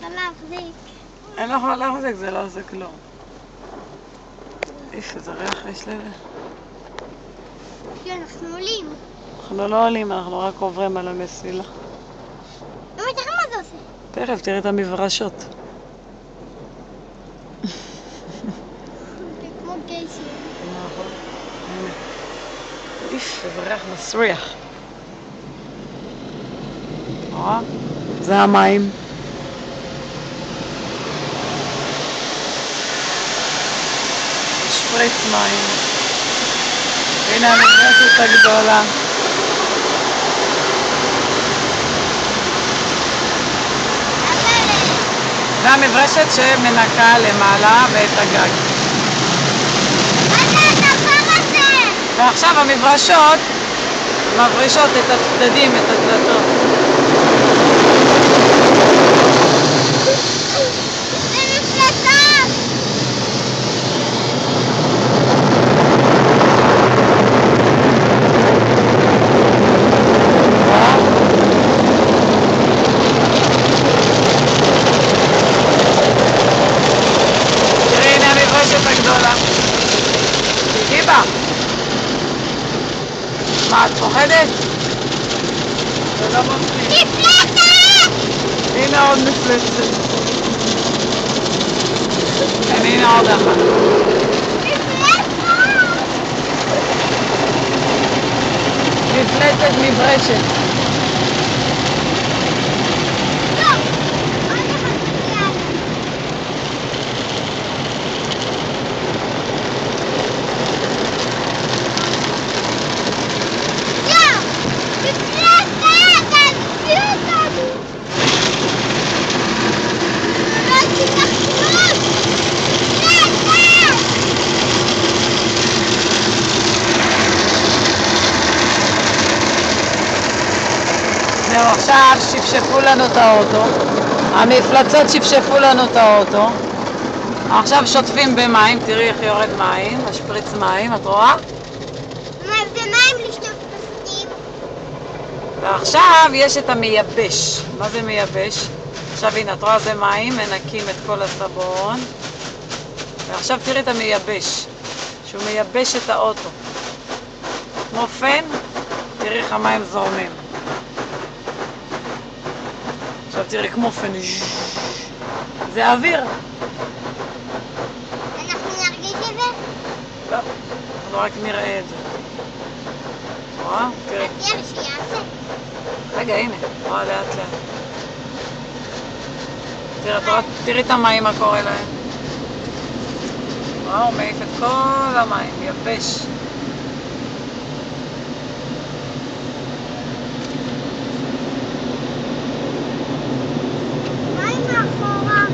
לא להחזיק. אין לך מה להחזיק, זה לא עושה כלום. איזה ריח יש לזה. אנחנו עולים. אנחנו לא עולים, אנחנו רק עוברים על המסילה. לא תראה מה זה עושה. תכף, תראי את המברשות. זה כמו גייסר. נכון. הנה. איזה ריח מסריח. זה המים. שפריץ מים. הנה המברשת הגדולה. זה המברשת שמנקה למעלה ואת הגג. ועכשיו המברשות מברישות את הצדדים, את הדלתות. תראי, הנה המברשת הגדולה. תגידי בה. מה, את פוחדת? זה לא מפחיד. מפלצת! הנה עוד מפלצת. הנה עוד אחת. מפלצת מברשת. זהו, עכשיו שפשפו לנו את האוטו. המפלצות שפשפו לנו את האוטו. עכשיו שוטפים במים, תראי איך יורד מים, משפריץ מים, את רואה? מה זה מים לשטוף פסטים? ועכשיו יש את המייבש. מה זה מייבש? עכשיו הנה, את רואה זה מים, מנקים את כל הסבון. ועכשיו תראי את המייבש, שהוא מייבש את האוטו. כמו פן, תראי איך המים זורמים. עכשיו תראי כמו פן, זה אוויר. אנחנו נרגיש את זה? לא, אנחנו רק נראה את זה. רואה? תראי. יאללה שיעשה. רגע, הנה, רואה לאט לאט. תראי את המים, מה קורה להם. וואו, מעיף את כל המים, יבש. מים מאחורה.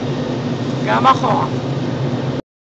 גם אחורה.